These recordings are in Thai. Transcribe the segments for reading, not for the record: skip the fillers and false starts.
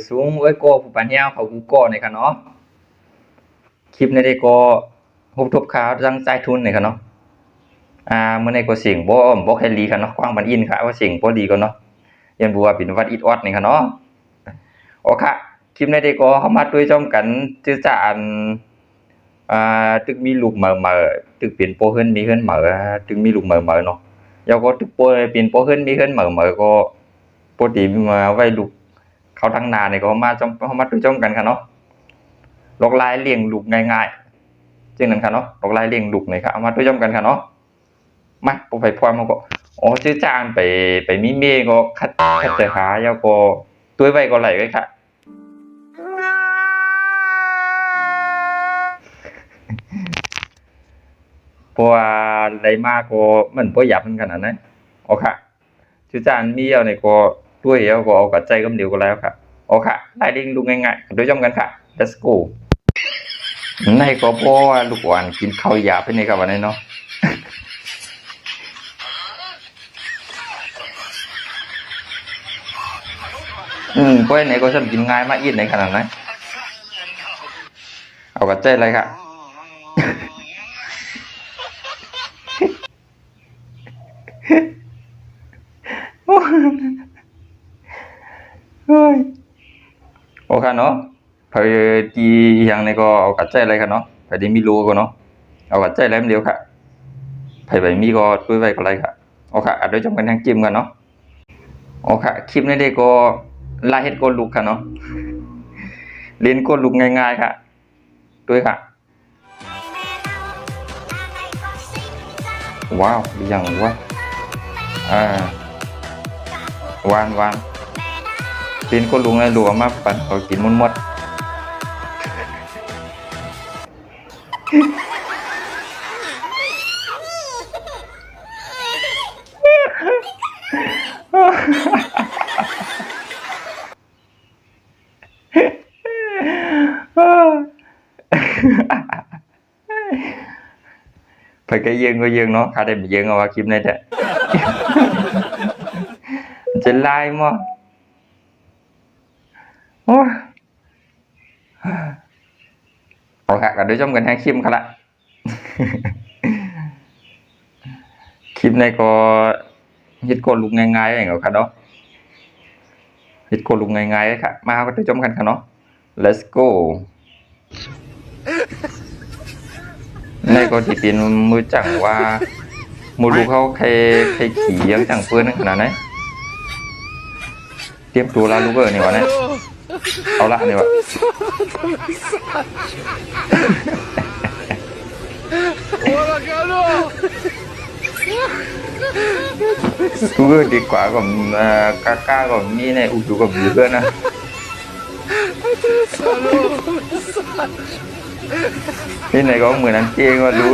สูงไว้ก็ผู้ปัญญาเขากูก็ในค่ะเนาะคลิปในได้ก็พบทบข่าวจังใจทุนในค่ะเนาะเมื่อในก็เสียงบ่ให้ลีค่ะเนาะกว้างบันอินค่ะว่าเสียงบ่ดีก็เนาะยันบัวเป็นวัดอิดออดนี่ค่ะเนาะโอค่ะคลิปในได้ก็เข้ามาด้วยจ้อมกันจื้อจานตึกมีลูกเหม่อตึกเป็นโปเฮิรนมีเฮิรนเหม่อตึกมีลูกเหม่อเนาะแล้วก็ตึกโปเป็นโปเฮิรนมีเฮิรนเหม่อก็ปกติมาไว้ลูกเขาทางนานี่ก็เข้ามาด้วยจ้อมกันค่ะเนาะลกลายเลี้ยงลูกง่ายๆจึงนั้นค่ะเนาะลกลายเลี้ยงลูกนี่ค่ะเอามาด้วยจ้อมกันค่ะเนาะมาบ่ไปพรมันก็จื้อจานไปมีเมก็คัดแต่หาแล้วก็ตุ้ยไว้ก็ไหลไว้ค่ะเพราะว่าได้มาก็มันบ่หยับขนาดนั้นโอค่ะจื้อจานมีเอานี่ก็ตุ้ยแล้วก็เอากับใจกำเดียวก็แล้วค่ะโอค่ะลายเลี้ยงลูกง่ายๆด้วยจ้อมกันค่ะ let's go ในก็เพราะว่าลูกหวานกินข้าวหยาบไปนี่ครับวันนี้เนาะเพราะไหนก็ฉันกินง่ายมากอินในขนาดนั้นเอากระเจ๊เลยค่ะโอ้ยโอเคเนาะพอดีอย่างนี้ก็เอากระเจ๊เลยค่ะเนาะพอดีมีรูก็เนาะเอากระเจ๊เลยมันเดียวค่ะไผ่ใบมีก็ด้วยไว้ก็เลยค่ะโอเคอาจจะจำกันทางจิ้มกันเนาะโอเคคลิปนี้ก็ลาเฮ็ดโกลุกค่ะเนาะเล่นโกลุกง่ายๆค่ะด้วยค่ะว้าวอย่างว่าวานเล่นโกลุกเลยหลัวมาปั่นเขากินหมดไปก็ยืงเนาะถ้าได้ไปยืงเอาว่าคลิปนี้แหละจะไล่มั้งโอ้โอเคก็ด้วยจำกันให้คลิปค่ะละคลิปนี้ก็ฮิตโกลุกง่ายๆอย่างเงี้ยค่ะเนาะฮิตโกลุกง่ายๆค่ะมาก็ด้วยจำกันค่ะเนาะ let's go ในก็ที่เป็นมือจังว่ามือลูกเขาใครขี่ยังจังเพื่อนขนาดไหนเตรียมตัวลาลูกนี่วะเนี่ยเอาละนี่วะกูดีกว่ากับก้ากับนี่เนี่ยอุดุกับอยู่เพื่อนนะที่ไหนก็เหมือนนั้นเก่งว่ารู้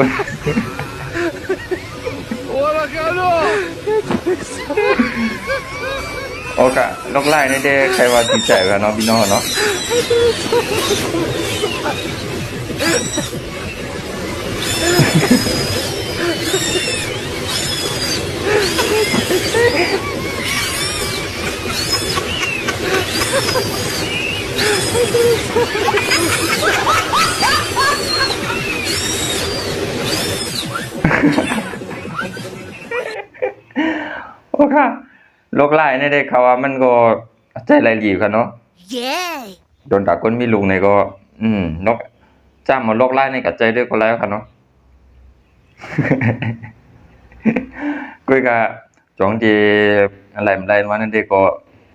โอเคลกไล่ในเด้ใครว่าดีใจกันเนาะพี่น้องเนาะโอเคโลกไล่ในเด็กเขาว่ามันก็ใจไรหลีกันเนาะโดนด่าก้นมีลุงในก็นกจ้ามาโลกไล่ในกับใจด้วยก็แล้วกันเนาะกุยกะจงที่อะไรมานั่นเด็กก็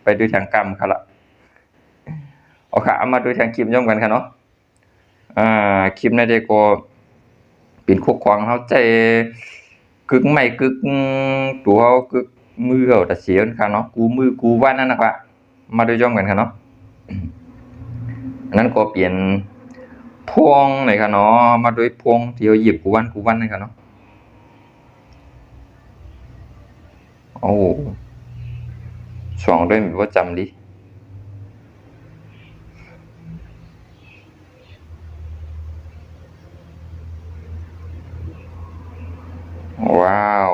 ไปดูทางกรรมค่ะละโอเคเอามาดูทางคลิปย่อมกันค่ะเนาะคลิปในเด็กก็เป็นคุกควางเขาใจกึกไม่กึกตัวเขากึกมือเขาแต่เสียนค่ะเนาะกูมือกูว่านั่นนะครับมาดูย่อมกันค่ะเนาะนั้นก็เปลี่ยนพวงหน่อยค่ะเนาะมาด้วยพวงที่เขาหยิบกูวันนี่ค่ะเนาะโอ้สองด้วยมีว่าจำดิว้าว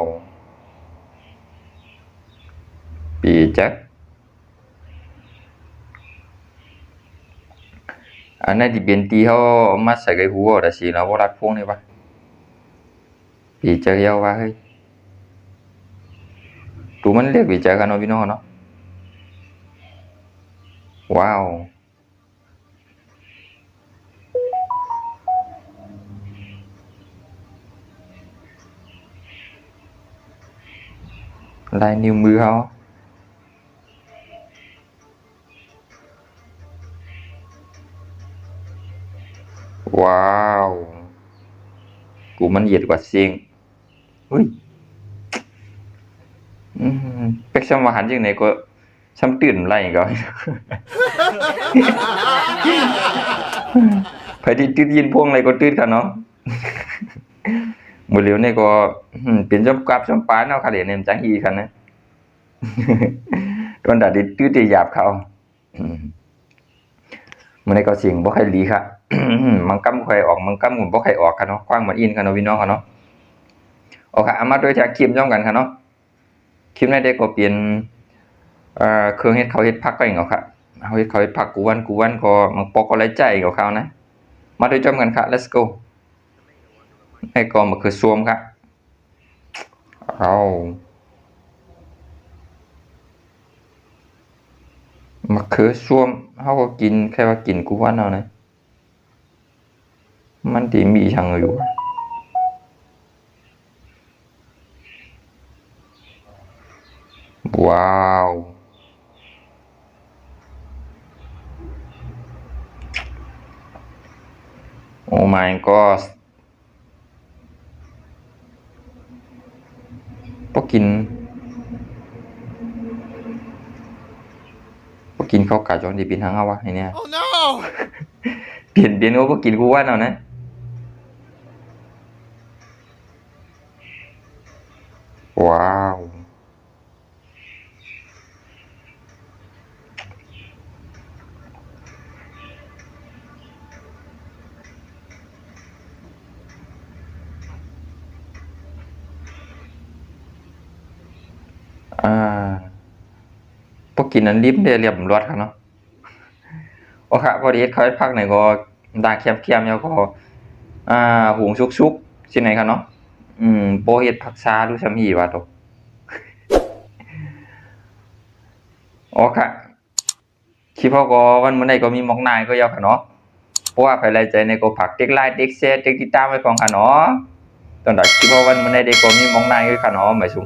ปีจัก อันนั้นที่เป็นตีเขามาใส่cái hú ở đó xí nó vô đặt phong này ba bị chơi yêu ba hơi tụi mình liếc bị chơi cái nó bị nó wow lại nhiều mưa không wow của mình nhiệt quả xiên ui cách xem mà hắn chừng này có xăm tuyển lại rồi phải đi tuyết yên phuông này có tuyết cả nó một liều này có biến trong cáp trong pá nó khá để nên tránh gì khăn này còn đã đi tuyết thì dạp khôngมันในก็เสียงบ่ค่อยดีค่ะมันกำค่อยออกมันกำหุ่นบ่ค่อยออกค่ะเนาะกว้างเหมือนอินค่ะเนาะพี่น้องค่ะเนาะโอเคเอามาด้วยจากคลิปย่อมกันค่ะเนาะคลิปนี้ได้ก็เปลี่ยนเครื่องเฮ็ดข้าวเฮ็ดผักก็อีกค่ะเฮาเฮ็ดข้าวเฮ็ดผักกูวันก็มันปอกก็หลายใจกับเขานะมาด้วยจ้อมกันค่ะ let's go ให้ก็มาคือซวมค่ะเอามะเขือส้วมเขาก็กินแค่ว่ากินกูว่าเอานะมันที่มีช่างอยู่ว้าวโอ้ my god พวกกินข้าวกาจอนดีเป็นทางเอาวะไอ้เนี่ย Oh no เปลี่ยนว่าพวกกินกูว่าเอานะว้าวพวกกินนั้นริบได้เรียบร้อยครับเนาะโอเคพอดีเขาให้พักไหนก็ดาเคียมๆแล้วก็หุงชุกๆสิไหนครับเนาะโปเฮ็ดผักชาดูซำหีว่าตกโอเคคลิปเฮาก็วันมื้อใดก็มีหมอกนายก็ยาวค่ะเนาะเพราะว่าไผหลายใจในก็ฝากติ๊กไลค์ติ๊กแชร์ติ๊กติดตามไว้ก่อนค่ะเนาะตอนดักคลิปเฮาวันมื้อใดก็มีหมอกนายคือค่ะเนาะหมายถึง